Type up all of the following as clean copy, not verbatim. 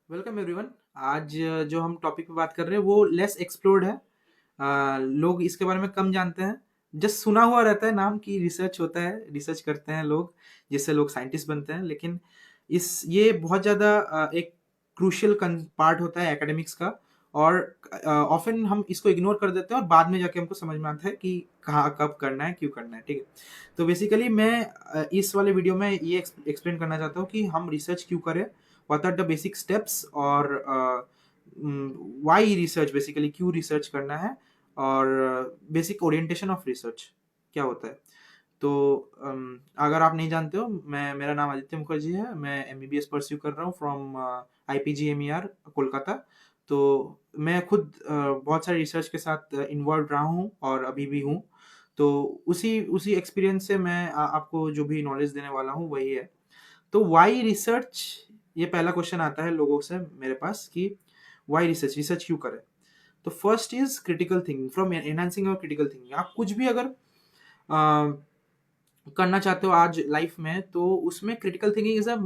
Welcome everyone. आज जो हम टॉपिक पे बात कर रहे हैं वो लेस एक्सप्लोर्ड है। लोग इसके बारे में कम जानते हैं। जस्ट सुना हुआ रहता है नाम कि रिसर्च होता है, रिसर्च करते हैं लोग, जिससे लोग साइंटिस्ट बनते हैं। लेकिन इस ये बहुत ज़्यादा एक क्रूशियल पार्ट होता है एकेडमिक्स का। और ऑफन हम इसको इग्नोर कर देते हैं और बाद में जाके हमको समझ में आता है कि कहाँ कब करना है, क्यों करना है। ठीक है, तो बेसिकली मैं इस वाले वीडियो में ये एक्सप्लेन करना चाहता हूँ कि हम रिसर्च क्यों करें, what are the basic steps, और why research, बेसिकली क्यों रिसर्च करना है, और बेसिक ओरिएंटेशन ऑफ रिसर्च क्या होता है। तो अगर आप नहीं जानते हो, मेरा नाम आदित्य मुखर्जी है। मैं एमबीबीएस परस्यू कर रहा हूँ फ्रॉम IPGMER कोलकाता। तो मैं खुद बहुत सारे रिसर्च के साथ इन्वॉल्व रहा हूँ और अभी भी हूँ। तो उसी उसी एक्सपीरियंस से मैं आपको जो भी नॉलेज देने वाला हूँ वही है। तो वाई रिसर्च, ये पहला क्वेश्चन आता है लोगों से मेरे पास कि वाई रिसर्च, रिसर्च क्यों करें। तो first is critical thinking, from enhancing और क्रिटिकल थिंकिंग। आप कुछ भी अगर करना चाहते हो आज लाइफ में, तो उसमें क्रिटिकल थिंकिंग इज अ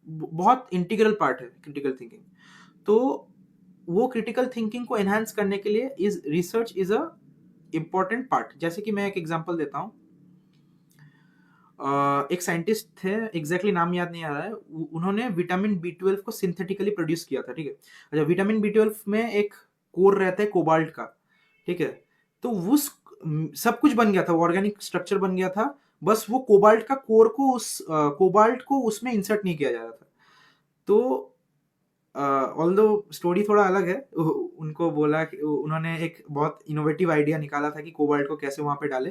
बहुत इंटीग्रल पार्ट है। क्रिटिकल थिंकिंग, तो वो क्रिटिकल थिंकिंग को एनहांस करने के लिए is research is a important part. जैसे कि मैं एक एग्जांपल देता हूँ। एक साइंटिस्ट थे, एग्जैक्टली नाम याद नहीं आ रहा है, उन्होंने विटामिन B12 को सिंथेटिकली प्रोड्यूस किया था। ठीक है, अच्छा, विटामिन B12 में एक कोर रहता है कोबाल्ट का। ठीक है, तो उस सब कुछ बन गया था, ऑर्गेनिक स्ट्रक्चर बन गया था। बस वो कोबाल्ट का कोर को, उस कोबाल्ट को उसमें इंसर्ट नहीं किया जा रहा था। तो ऑल्दो स्टोरी थोड़ा अलग है, उनको बोला कि उन्होंने एक बहुत इनोवेटिव आइडिया निकाला था कि कोबाल्ट को कैसे वहां पे डाले।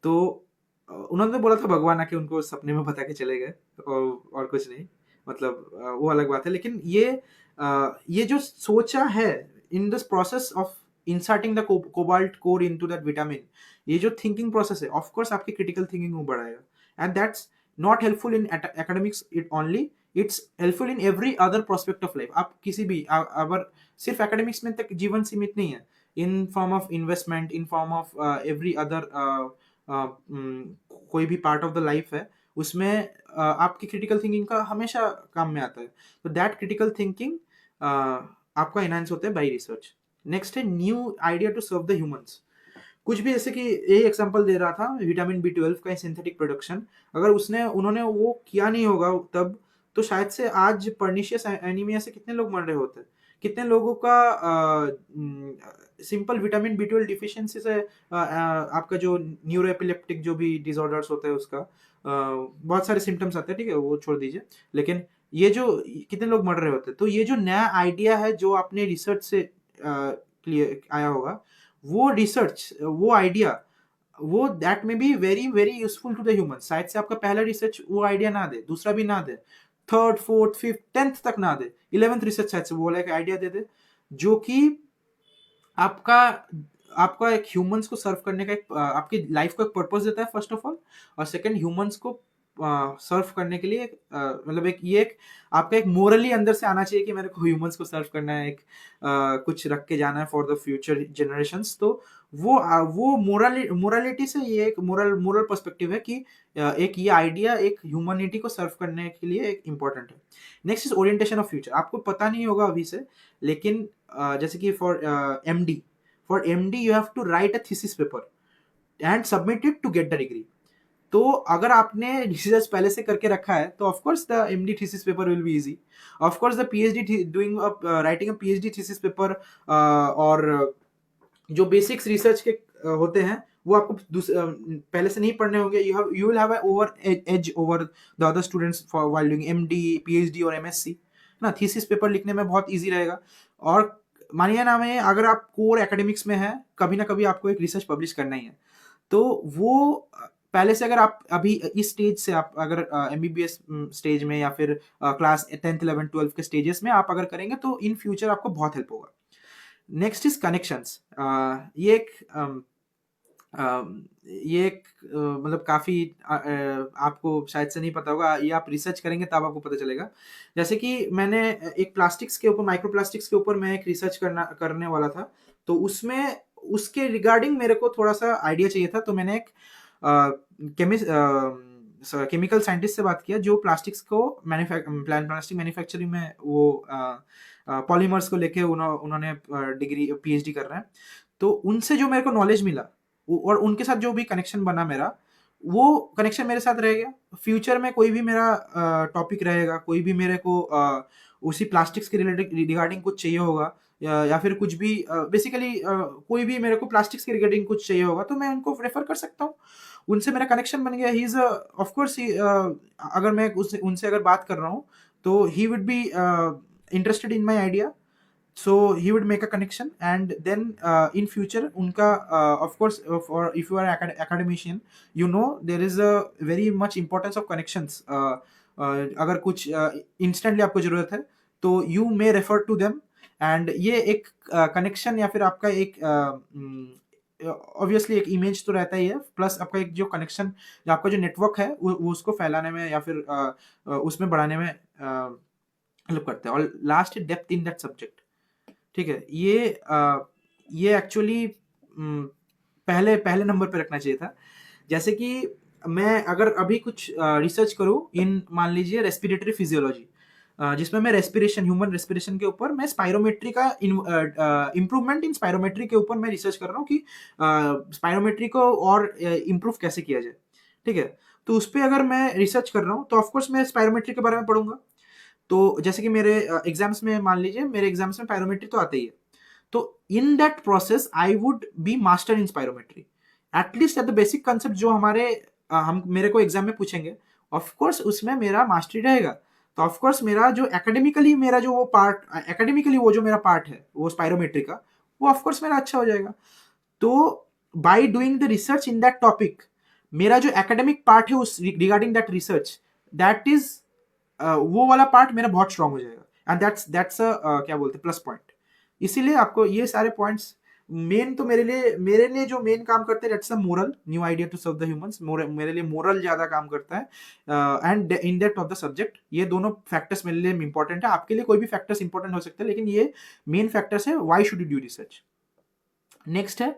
तो उन्होंने तो बोला था भगवान आके उनको सपने में बता के चले गए, और कुछ नहीं। मतलब वो अलग बात है। लेकिन ये जो सोचा है in this process of inserting the cobalt core into that vitamin, ये जो थिंकिंग प्रोसेस है, ऑफ कोर्स आपकी क्रिटिकल थिंकिंग को बढ़ाएगा। And that's not helpful in academics it only, it's helpful in every other prospect of life. आप किसी भी अगर सिर्फ एकेडमिक्स में तक जीवन सीमित नहीं है, in form of investment, in form of every other कोई भी पार्ट ऑफ द लाइफ है, उसमें आपकी क्रिटिकल थिंकिंग का हमेशा काम में आता है। तो दैट क्रिटिकल थिंकिंग आपका एनहांस होता है बाय रिसर्च। नेक्स्ट है new idea to serve the humans. कुछ भी, जैसे कि यही एग्जांपल दे रहा था विटामिन B12 का सिंथेटिक प्रोडक्शन, अगर उसने उन्होंने वो किया नहीं होगा तब, तो शायद से आज पर्निशियस एनीमिया से कितने लोग मर रहे होते। कितने लोगों का सिंपल विटामिन B12 डिफिशियंसी से आपका जो न्यूरो एपिलेप्टिक जो भी डिसऑर्डर्स होते हैं उसका बहुत सारे सिम्टम्स आते हैं। ठीक है, वो छोड़ दीजिए। लेकिन ये जो कितने लोग मर रहे होते, तो ये जो नया आइडिया है जो आपने रिसर्च से क्लियर आया होगा, वो रिसर्च, वो आइडिया, वो दैट में be very very useful to the human. शायद से आपका पहला रिसर्च वो आइडिया ना दे, दूसरा भी ना दे, थर्ड फोर्थ फिफ्थ 10th तक ना दे, 11th रिसर्च शायद से वो वाला एक आइडिया दे दे, जो कि आपका आपका एक ह्यूमंस को सर्व करने का एक आपकी लाइफ को एक पर्पस देता है फर्स्ट ऑफ ऑल। और सेकंड, ह्यूमंस को सर्व करने के लिए मतलब एक ये एक आपका एक मोरली अंदर से आना चाहिए कि मेरे को ह्यूमंस को सर्व करना है, एक कुछ रख के जाना है फॉर द फ्यूचर जनरेशंस। तो वो मोरालिटी से ये एक मोरल पर्सपेक्टिव है कि एक ये आइडिया एक ह्यूमनिटी को सर्व करने के लिए एक इम्पोर्टेंट है। Next is orientation of future. आपको पता नहीं होगा अभी से, लेकिन जैसे कि for MD you have to write a thesis paper and submit it to get the degree. तो अगर आपने रिसर्च पहले से करके रखा है, तो of course the MD thesis paper will be easy. Of course the PhD doing writing a PhD thesis paper, और जो बेसिक्स रिसर्च के होते हैं वो आपको पहले से नहीं पढ़ने होंगे। You will have a over edge over the other students for while doing MD, PhD और MSc ना। थीसिस पेपर लिखने में बहुत इजी रहेगा। और मानिए ना, मैं अगर आप कोर एकेडमिक्स में है, कभी ना कभी आपको एक रिसर्च पब्लिश करना ही है। तो वो पहले से, अगर आप अभी इस स्टेज से आप अगर MBBS स्टेज में या फिर क्लास 10th 11th 12th के स्टेजेस में आप अगर करेंगे, तो इन फ्यूचर आपको बहुत हेल्प होगा। Next is connections. ये एक मतलब काफ़ी आपको शायद से नहीं पता होगा, ये आप रिसर्च करेंगे तब आपको पता चलेगा। जैसे कि मैंने एक प्लास्टिक्स के ऊपर, माइक्रो प्लास्टिक्स के ऊपर मैं एक रिसर्च करने वाला था। तो उसमें उसके रिगार्डिंग मेरे को थोड़ा सा आइडिया चाहिए था। तो मैंने एक केमिस्ट केमिकल साइंटिस्ट से बात किया जो प्लास्टिक्स को प्लास्टिक मैन्युफैक्चरिंग में वो पॉलीमर्स को लेके उन्होंने डिग्री पीएचडी कर रहे हैं। तो उनसे जो मेरे को नॉलेज मिला और उनके साथ जो भी कनेक्शन बना मेरा, वो कनेक्शन मेरे साथ रह गया। फ्यूचर में कोई भी मेरा टॉपिक रहेगा, कोई भी मेरे को उसी प्लास्टिक्स के रिलेटेड रिगार्डिंग कुछ चाहिए होगा, या फिर कुछ भी बेसिकली कोई भी मेरे को प्लास्टिक्स के रिगार्डिंग कुछ चाहिए होगा, तो मैं उनको रेफर कर सकता हूँ। उनसे मेरा कनेक्शन बन गया। ही इज ऑफ कोर्स, अगर मैं उनसे अगर बात कर रहा हूँ तो he would be interested in my idea, so he would make a connection, and then in future unka of course, for if you are academician, you know there is a very much importance of connections. अगर कुछ instantly आपको जरूरत है तो you may refer to them, and ये एक connection या फिर आपका एक ऑब्वियसली एक इमेज तो रहता ही है, प्लस आपका एक जो कनेक्शन, जो आपका जो नेटवर्क है वो उसको फैलाने में या फिर उसमें बढ़ाने में हेल्प करता है। और last depth in that subject, ठीक है। ये एक्चुअली पहले नंबर पे रखना चाहिए था। जैसे कि मैं अगर अभी कुछ रिसर्च करूँ इन, मान लीजिए रेस्पिरेटरी फिजियोलॉजी, जिसमें मैं रेस्पिरेशन, ह्यूमन रेस्पिरेशन के ऊपर मैं स्पायरोमेट्री का इम्प्रूवमेंट इन स्पायरोमेट्री के ऊपर मैं रिसर्च कर रहा हूँ कि स्पायरोमेट्री को और इम्प्रूव कैसे किया जाए, ठीक है। तो उस पर अगर मैं रिसर्च कर रहा हूँ तो ऑफकोर्स मैं स्पायरोमेट्री के बारे में पढ़ूंगा। तो जैसे कि मेरे एग्जाम्स में, मान लीजिए मेरे एग्जाम्स में पायरोमेट्री तो आते ही है, तो in that process I would be master in spirometry, at least at the basic concept जो हमारे हम मेरे को एग्जाम में पूछेंगे, ऑफ कोर्स उसमें मेरा मास्टरी रहेगा। तो ऑफ कोर्स मेरा जो एकेडमिकली मेरा जो वो पार्ट, एकेडमिकली वो जो मेरा पार्ट है वो स्पायरोमेट्री का, वो ऑफ कोर्स मेरा अच्छा हो जाएगा। तो by doing the research in that topic, मेरा जो एकेडमिक पार्ट है उस regarding that research, that is वो वाला पार्ट मेरा बहुत स्ट्रांग हो जाएगा, एंड दैट्स क्या बोलते हैं, प्लस पॉइंट। इसीलिए आपको ये सारे पॉइंट्स मेन तो मेरे लिए जो मेन काम करते हैं, that's a moral, new idea to serve the humans. मेरे लिए मोरल ज्यादा काम करता है, and in depth of the subject. ये दोनों फैक्टर्स मेरे लिए इंपॉर्टेंट है। आपके लिए कोई भी फैक्टर्स इंपॉर्टेंट हो सकते हैं, लेकिन ये मेन फैक्टर्स है why should you do research. Next है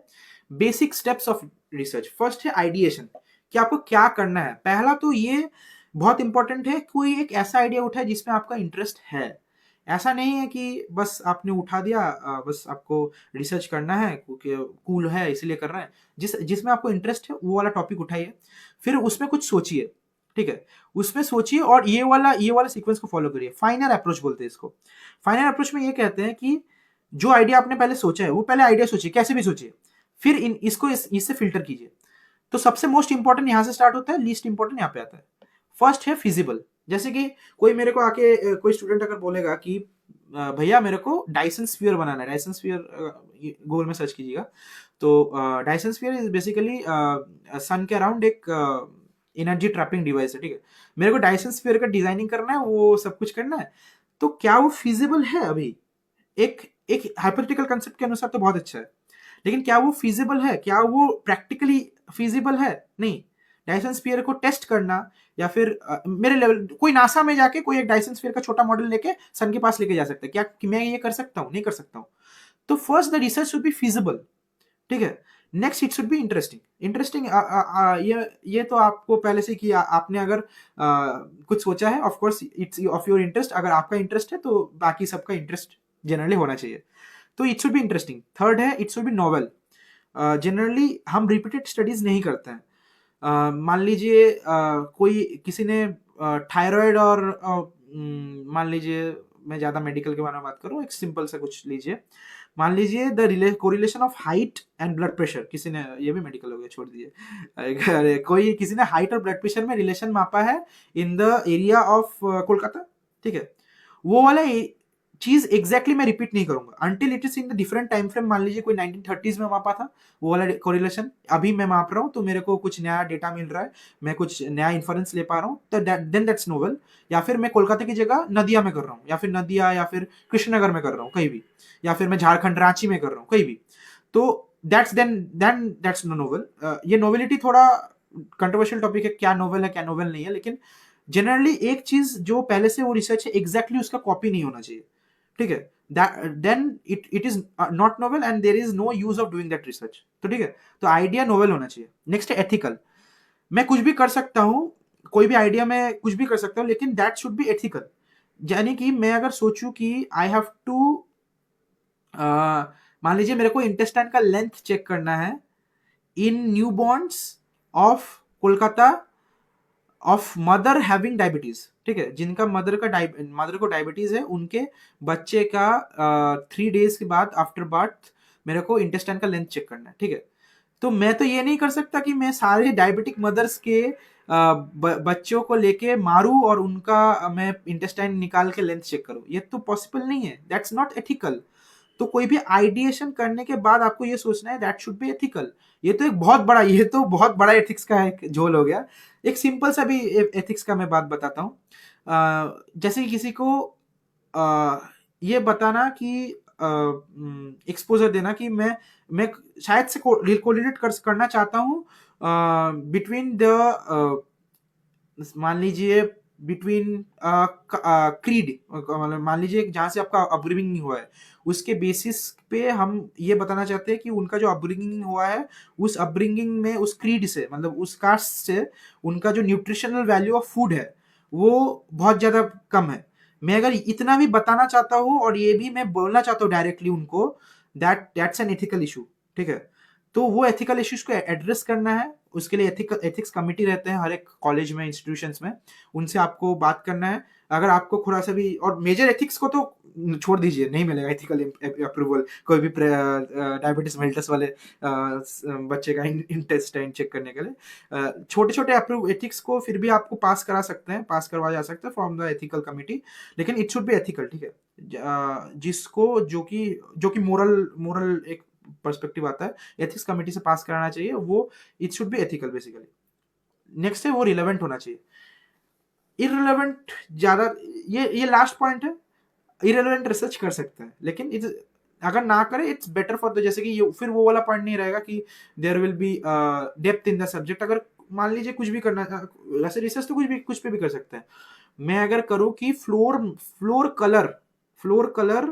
basic steps of research. First है आइडिएशन, कि आपको क्या करना है। पहला तो ये बहुत इंपॉर्टेंट है, कोई एक ऐसा आइडिया उठाए जिसमें आपका इंटरेस्ट है। ऐसा नहीं है कि बस आपने उठा दिया, बस आपको रिसर्च करना है क्योंकि कूल है इसलिए कर रहे हैं। जिसमें आपको इंटरेस्ट है वो वाला टॉपिक उठाइए, फिर उसमें कुछ सोचिए, ठीक है। उसमें सोचिए और ये वाला सीक्वेंस को फॉलो करिए। फाइनल अप्रोच बोलते हैं इसको। फाइनल अप्रोच में ये कहते हैं कि जो आइडिया आपने पहले सोचा है वो पहले आइडिया सोचिए, कैसे भी सोचिए, फिर इससे फिल्टर कीजिए। तो सबसे मोस्ट इंपॉर्टेंट यहां से स्टार्ट होता है, लीस्ट इंपॉर्टेंट यहाँ पे आता है। फर्स्ट है फिजिबल। जैसे कि कोई मेरे को आके कोई स्टूडेंट अगर बोलेगा कि भैया मेरे को डायसन स्फीयर बनाना है, डायसन स्फीयर गूगल में सर्च कीजिएगा, तो डायसन स्फीयर इज बेसिकली सन के अराउंड एक एनर्जी ट्रैपिंग डिवाइस है, ठीक है। मेरे को डायसन स्फीयर का डिजाइनिंग करना है, वो सब कुछ करना है, तो क्या वो फिजिबल है? अभी एक हाइपोथेटिकल कंसेप्ट के अनुसार तो बहुत अच्छा है, लेकिन क्या वो फिजिबल है? क्या वो प्रैक्टिकली फिजिबल है? नहीं। डायसन स्फीयर को टेस्ट करना, या फिर मेरे लेवल कोई नासा में जाके कोई एक डायसन स्फीयर का छोटा मॉडल लेके सन के पास लेके जा सकता है क्या? कि मैं ये कर सकता हूँ? नहीं कर सकता हूँ। तो first the research should be feasible, ठीक है। Next it should be interesting. ये तो आपको पहले से कि आपने अगर कुछ सोचा है, of course it's of your interest. अगर आपका इंटरेस्ट है तो बाकी सबका इंटरेस्ट जनरली होना चाहिए। तो it should be interesting. Third है it should be novel. Generally हम रिपीटेड स्टडीज नहीं करते हैं। मान लीजिए कोई किसी ने थायराइड और मान लीजिए मैं ज़्यादा मेडिकल के बारे में बात करूँ, एक सिंपल सा कुछ लीजिए। मान लीजिए the correlation of height and blood pressure, किसी ने, ये भी मेडिकल हो गया, छोड़ दीजिए। किसी ने हाइट और ब्लड प्रेशर में रिलेशन मापा है in the area of Kolkata, ठीक है। वो वाला चीज एग्जैक्टली मैं रिपीट नहीं करूंगा until it is in the different time frame. मान लीजिए कोई 1930s में मापा था, वो वाला कोरिलेशन अभी मैं माप रहा हूँ, तो मेरे को कुछ नया डेटा मिल रहा है, मैं कुछ नया इन्फ्रेंस ले पा रहा हूँ, तो देन दैट्स नोवेल। या फिर मैं कोलकाता की जगह नदिया में कर रहा हूँ, या फिर नदिया या फिर कृष्णनगर में कर रहा हूँ, कहीं भी, या फिर मैं झारखंड रांची में कर रहा हूँ, कहीं भी, तो दैट्स नो नोवेल। ये नोवेलिटी थोड़ा कंट्रोवर्शियल टॉपिक है, क्या नोवेल है क्या नोवेल नहीं है, लेकिन जनरली एक चीज जो पहले से वो रिसर्च है एग्जैक्टली उसका कॉपी नहीं होना चाहिए, ठीक है। Then it is not novel and there is no use of doing that research. तो ठीक है, तो आइडिया नोवेल होना चाहिए। नेक्स्ट है एथिकल। मैं कुछ भी कर सकता हूँ, कोई भी आइडिया मैं कुछ भी कर सकता हूँ, लेकिन दैट शुड बी एथिकल। यानी कि मैं अगर सोचूं कि आई हैव टू, मान लीजिए मेरे को इंटेस्टाइन का लेंथ चेक करना है इन newborn's of Kolkata of mother having diabetes, ठीक है, जिनका मदर को डायबिटीज है, उनके बच्चे का 3 days के बाद आफ्टर बर्थ मेरे को इंटेस्टाइन का लेंथ चेक करना है, ठीक है। तो मैं तो ये नहीं कर सकता कि मैं सारे डायबिटिक मदर्स के बच्चों को लेके मारूं और उनका मैं इंटेस्टाइन निकाल के लेंथ चेक करूं, ये तो पॉसिबल नहीं है, दैट्स नॉट एथिकल। तो कोई भी आइडिएशन करने के बाद आपको ये सोचना है दैट शुड बी एथिकल। ये तो बहुत बड़ा एथिक्स का एक झोल हो गया। एक सिंपल सा भी एथिक्स का मैं बात बताता हूँ। जैसे कि किसी को ये बताना कि एक्सपोजर देना कि मैं शायद से कोरिलेट करना चाहता हूँ बिटवीन द, मान लीजिए बिटवीन क्रीड, मतलब मान लीजिए जहाँ से आपका अपब्रिंगिंग हुआ है उसके बेसिस पे हम ये बताना चाहते हैं कि उनका जो अपब्रिंगिंग हुआ है उस अपब्रिंगिंग में उस क्रीड से, मतलब उस कास्ट से उनका जो न्यूट्रिशनल वैल्यू ऑफ फूड है वो बहुत ज़्यादा कम है। मैं अगर इतना भी बताना चाहता हूँ और ये भी मैं बोलना चाहता हूँ डायरेक्टली उनको, दैट्स एन एथिकल इशू, ठीक है। तो वो एथिकल इश्यूज को एड्रेस करना है, उसके लिए एथिक्स कमिटी रहते हैं हर एक कॉलेज में, इंस्टीट्यूशंस में, उनसे आपको बात करना है। अगर आपको थोड़ा सा भी, और मेजर एथिक्स को तो छोड़ दीजिए, नहीं मिलेगा एथिकल अप्रूवल कोई भी डायबिटीज मेल्टस वाले बच्चे का इंटेस्टाइन चेक करने के लिए। छोटे छोटे अप्रूव एथिक्स को फिर भी आपको पास करवा जा सकता है फ्रॉम द एथिकल कमिटी, लेकिन इट शुड बी एथिकल, ठीक है। जिसको जो कि मोरल एक पर्सपेक्टिव आता है, एथिक्स कमेटी से पास कराना चाहिए, वो it should be ethical basically. Next है वो रिलेवेंट होना चाहिए। इररिलेवेंट ज्यादा, ये लास्ट पॉइंट है, इररिलेवेंट रिसर्च कर सकता है, लेकिन अगर ना करे इट्स बेटर फॉर द, जैसे कि फिर वो वाला पॉइंट नहीं रहेगा कि there will be depth in the subject. अगर मान लीजिए कुछ भी करना, वैसे रिसर्च तो कुछ पे भी कर सकते हैं। मैं अगर करूँ कि floor colour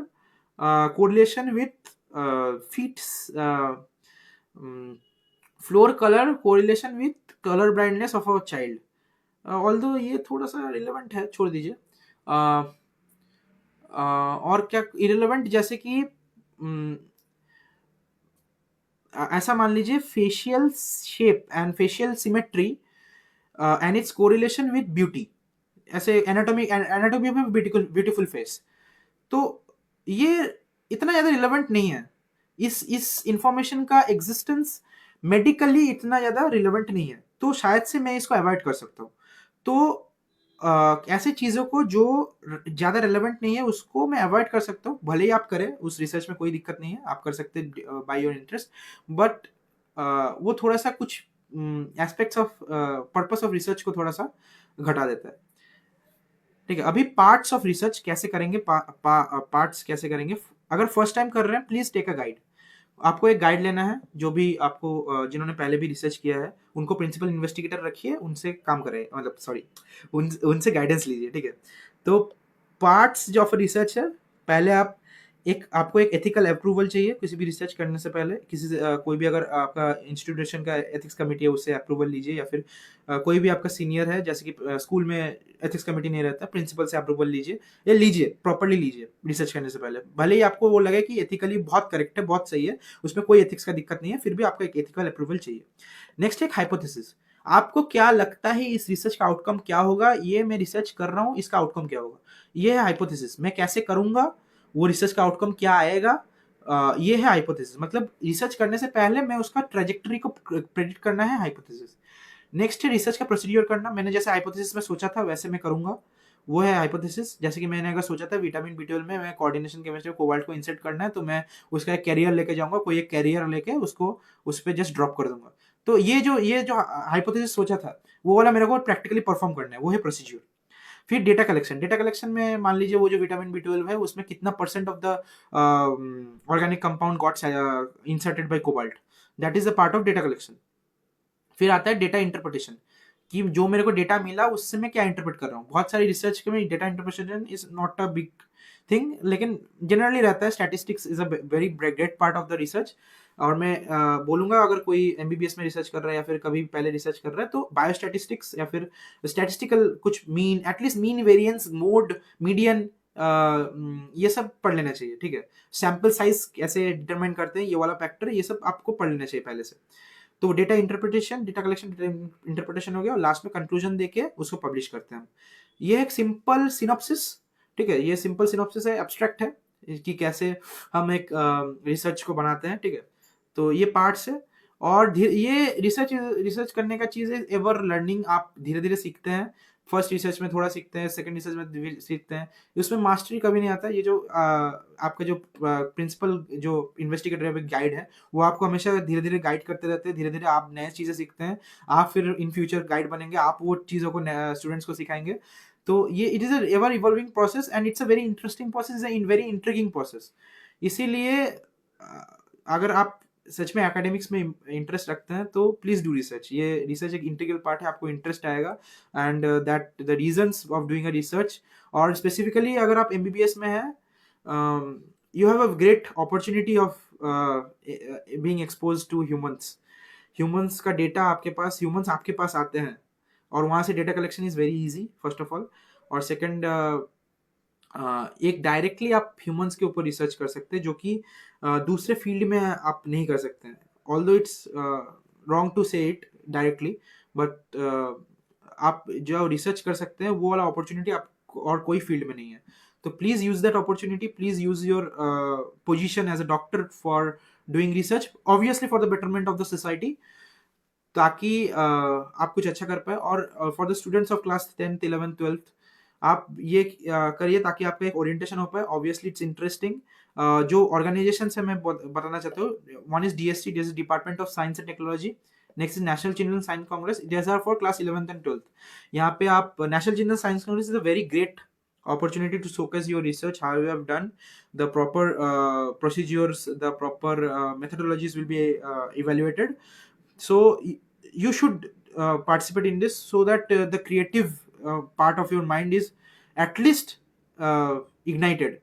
correlation with fits, floor colour correlation with colour blindness of a child, although ये थोड़ा सा रिलेवेंट है, छोड़ दीजिए। और क्या इरेलेवेंट, जैसे कि ऐसा मान लीजिए facial shape and facial symmetry and it's correlation with beauty, ऐसे एनाटॉमी ऑफ ब्यूटीफुल फेस, तो ये इतना ज्यादा रिलेवेंट नहीं है। इस इंफॉर्मेशन का एग्जिस्टेंस मेडिकली इतना ज्यादा रिलेवेंट नहीं है, तो शायद से मैं इसको अवॉइड कर सकता हूँ। तो ऐसे चीज़ों को जो ज़्यादा रेलेवेंट नहीं है उसको मैं अवॉइड कर सकता हूँ, भले ही आप करें उस रिसर्च में, कोई दिक्कत नहीं है, आप कर सकते हैं बाय योर इंटरेस्ट, बट वो थोड़ा सा कुछ aspects of purpose of research को थोड़ा सा घटा देता है, ठीक है। अभी पार्ट्स ऑफ रिसर्च कैसे करेंगे, पार्ट्स कैसे करेंगे। अगर फर्स्ट टाइम कर रहे हैं प्लीज टेक अ गाइड। आपको एक गाइड लेना है, जो भी आपको जिन्होंने पहले भी रिसर्च किया है उनको प्रिंसिपल इन्वेस्टिगेटर रखिए, उनसे काम करें, मतलब सॉरी उनसे गाइडेंस लीजिए, ठीक है। तो पार्ट्स जो ऑफ रिसर्च है, पहले आपको एक एथिकल अप्रूवल चाहिए किसी भी रिसर्च करने से पहले, किसी से कोई भी अगर आपका इंस्टीट्यूशन का एथिक्स कमेटी है उससे अप्रूवल लीजिए, या फिर कोई भी आपका सीनियर है, जैसे कि स्कूल में एथिक्स कमेटी नहीं रहता, प्रिंसिपल से अप्रूवल लीजिए, या लीजिए प्रॉपरली लीजिए रिसर्च करने से पहले, भले ही आपको वो लगे कि एथिकली बहुत करेक्ट है, बहुत सही है, उसमें कोई एथिक्स का दिक्कत नहीं है, फिर भी आपको एक एथिकल अप्रूवल चाहिए। नेक्स्ट एक हाइपोथेसिस, आपको क्या लगता है इस रिसर्च का आउटकम क्या होगा, ये मैं रिसर्च कर रहा हूँ, इसका आउटकम क्या होगा, ये है हाइपोथेसिस। मैं कैसे करूंगा, वो रिसर्च का आउटकम क्या आएगा, ये है हाइपोथेसिस। मतलब रिसर्च करने से पहले मैं उसका ट्रेजेक्टरी को प्रेडिक्ट करना है, हाइपोथेसिस। नेक्स्ट है रिसर्च का प्रोसीड्यूर करना, मैंने जैसे हाइपोथेसिस में सोचा था वैसे मैं करूंगा, वो है हाइपोथेसिस। जैसे कि मैंने अगर सोचा था विटामिन B12 में मैं कोऑर्डिनेशन केमिस्ट्री में कोबाल्ट को इंसर्ट करना है, तो मैं उसका एक कैरियर लेके जाऊंगा, कोई एक कैरियर लेके उसको उस पर जस्ट ड्रॉप कर दूंगा। तो ये जो हाइपोथेसिस सोचा था वो वाला मेरे को प्रैक्टिकली परफॉर्म करना है, वो है प्रोसीड्यूर। फिर डेटा कलेक्शन में मान लीजिए वो जो विटामिन B12 है उसमें कितना percent of the organic compound got inserted by cobalt, that is the part of data collection. फिर आता है डेटा इंटरप्रिटेशन, कि जो मेरे को डेटा मिला उससे मैं क्या इंटरप्रेट कर रहा हूँ। बहुत सारी रिसर्च में data interpretation is not a big thing, लेकिन जनरली रहता है, statistics is a very great part of the research. और मैं बोलूंगा अगर कोई एमबीबीएस में रिसर्च कर रहा है या फिर कभी पहले रिसर्च कर रहा है तो बायोस्टैटिस्टिक्स या फिर स्टैटिस्टिकल कुछ mean, at least mean variance, mode, median, ये सब पढ़ लेना चाहिए, ठीक है। सैंपल साइज कैसे डिटरमाइन करते हैं, ये वाला फैक्टर, ये सब आपको पढ़ लेना चाहिए पहले से। तो data interpretation, data collection, data interpretation हो गया, और लास्ट में कंक्लूजन देके उसको पब्लिश करते हैं हम। ये एक सिंपल सिनॉप्सिस, ठीक है, ये सिंपल सिनॉप्सिस है, एब्स्ट्रैक्ट है कि कैसे हम एक रिसर्च को बनाते हैं, ठीक है। तो ये पार्ट्स है, और ये रिसर्च रिसर्च करने का चीज़ है, एवर लर्निंग, आप धीरे धीरे सीखते हैं। फर्स्ट रिसर्च में थोड़ा सीखते हैं, सेकंड रिसर्च में सीखते हैं, उसमें मास्टरी कभी नहीं आता। ये जो आपका जो प्रिंसिपल जो इन्वेस्टिगेटर गाइड है, वो आपको हमेशा धीरे धीरे गाइड करते रहते हैं, धीरे धीरे आप नए चीज़ें सीखते हैं, आप फिर इन फ्यूचर गाइड बनेंगे, आप वो चीज़ों को स्टूडेंट्स को सिखाएंगे। तो ये it is a ever evolving process, and it's a very interesting process, very intriguing process. इसीलिए अगर आप सच में एकेडमिक्स में इंटरेस्ट रखते हैं तो प्लीज डू रिसर्च। ये रिसर्च एक इंटीग्रल पार्ट है, आपको इंटरेस्ट आएगा, and that the reasons of doing a research. और स्पेसिफिकली अगर आप एमबीबीएस में हैं, you have a great opportunity of being expose to humans. Humans का डेटा आपके पास, ह्यूमंस आपके पास आते हैं, और वहाँ से data collection is very easy, first of all. और सेकंड, एक डायरेक्टली आप ह्यूमंस के ऊपर रिसर्च कर सकते हैं, जो कि दूसरे फील्ड में आप नहीं कर सकते हैं। ऑल्दो इट्स रॉन्ग टू से इट डायरेक्टली, बट आप जो रिसर्च कर सकते हैं वो वाला अपॉर्चुनिटी आप और कोई फील्ड में नहीं है। तो please use that opportunity, please use your position as a doctor for doing research, obviously for the betterment of the society, ताकि आप कुछ अच्छा कर पाए। और for the students of class 10th 11th 12th, आप ये करिए ताकि आपका एक ओरिएंटेशन हो पाए। Obviously it's interesting. जो ऑर्गेनाइजेशन है मैं बताना चाहता हूँ, one is DST, this is department of science and technology. Next is national children science congress, this are for class 11th and 12th। यहाँ पे आप, national children science congress is a very great opportunity to showcase your research, how you have done the proper procedures, the proper methodologies will be evaluated. So you should participate in this, so that the creative part of your mind is at least ignited,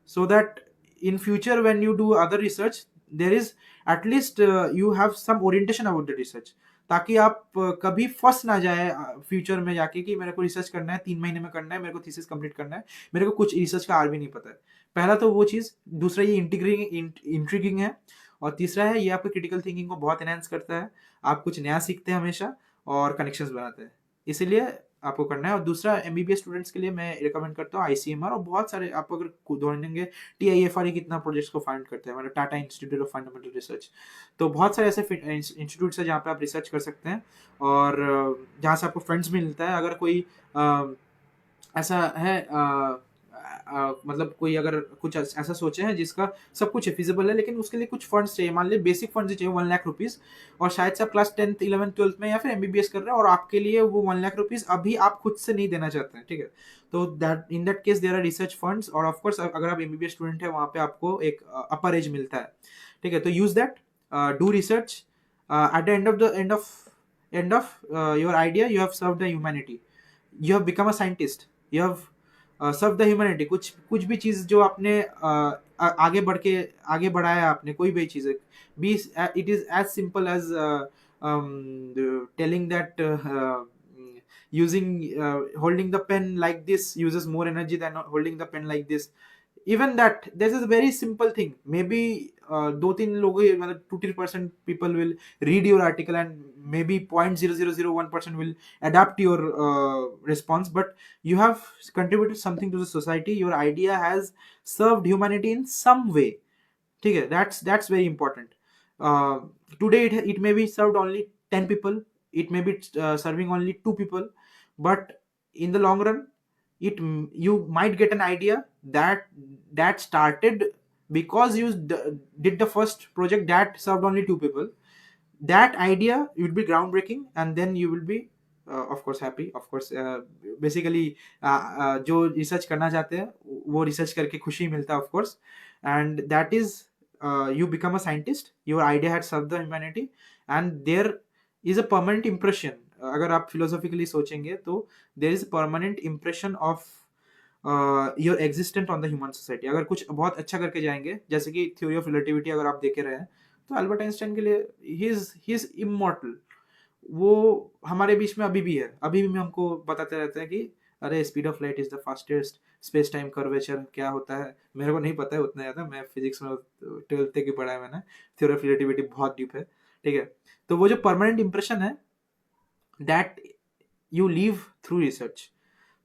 so that in future when you do other research, there is at least you have some orientation about the research, ताकि आप कभी फंस ना जाए future में जाके कि मेरे को रिसर्च करना है, 3 महीने में करना है, मेरे को थीसिस कंप्लीट करना है, मेरे को कुछ रिसर्च का आर भी नहीं पता है। पहला तो वो चीज़, दूसरा ये इंट्रीगिंग है, और तीसरा है ये आपकी क्रिटिकल थिंकिंग को बहुत एनहांस करता है, आप कुछ नया सीखते हैं हमेशा, और कनेक्शंस बनाते हैं, इसीलिए आपको करना है। और दूसरा, एमबीबीएस स्टूडेंट्स के लिए मैं रिकमेंड करता हूँ आईसीएमआर, और बहुत सारे आप अगर ढूंढेंगे, टीआईएफआर कितना प्रोजेक्ट्स को फाइंड करते हैं, मतलब Tata institute of fundamental research. तो बहुत सारे ऐसे इंस्टीट्यूट्स हैं जहाँ पे आप रिसर्च कर सकते हैं, और जहाँ से आपको फंड्स मिलता है। अगर कोई ऐसा है, मतलब कोई अगर कुछ ऐसा सोचे हैं जिसका सब कुछ फिजिबल है, लेकिन उसके लिए कुछ फंड्स चाहिए, मान लीजिए बेसिक फंड्स चाहिए 1 लाख रुपीज, और शायद से आप क्लास 10th 11th 12th में या फिर एमबीबीएस कर रहे हैं, और आपके लिए वो 1 लाख रुपीज अभी आप खुद से नहीं देना चाहते हैं, ठीक है। तो that in that case there are research funds, और ऑफकोर्स अगर आप एमबीबीएस स्टूडेंट है, वहाँ पे आपको एक अपर एज मिलता है, ठीक है। तो use that, do research, at the end of your idea you have serve the humanity, you have become a scientist, you have serve the humanity. कुछ भी चीज़ जो आपने आगे बढ़ाया आपने, कोई भी चीज़, be it is as simple as telling that using holding the pen like this uses more energy than holding the pen like this. Even that, this is a very simple thing. Maybe 2-3 लोगों, मतलब 2-3% people will read your article, and maybe 0.0001% will adapt your response, but you have contributed something to the society. Your idea has served humanity in some way, ठीक है। that's very important. Today it may be served only 10 people, it may be serving only 2 people, but in the long run, you might get an idea that started because you did the first project that served only 2 people. That idea will be groundbreaking, and then you will be of course happy, of course basically जो research करना चाहते हैं वो research करके खुशी मिलता है, of course, and that is you become a scientist, your idea had served the humanity, and there is a permanent impression. अगर आप फिलोसॉफिकली सोचेंगे तो there is permanent impression of your existent on the human society. अगर कुछ बहुत अच्छा करके जाएंगे, जैसे कि थ्योरी ऑफ रिलेटिविटी अगर आप देखे रहे हैं, तो अल्बर्ट आइंस्टाइन के लिए ही इज इमॉर्टल। वो हमारे बीच में अभी भी है, अभी भी हमको बताते रहते हैं कि अरे speed of light is the fastest, space time curvature क्या होता है मेरे को नहीं पता है उतना ज़्यादा, मैं फिजिक्स में 12th तक ही पढ़ा है मैंने, थ्योरी ऑफ रिलेटिविटी बहुत डीप है, ठीक है। तो वो जो परमानेंट इंप्रेशन है that you leave through research,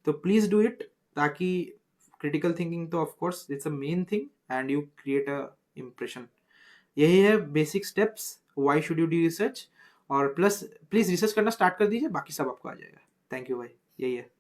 तो प्लीज डू इट, ताकि क्रिटिकल थिंकिंग तो of course it's a main thing and you create a impression. यही है basic steps, why should you do research, और प्लस प्लीज रिसर्च करना start कर दीजिए, बाकी सब आपको आ जाएगा। थैंक यू भाई, यही है।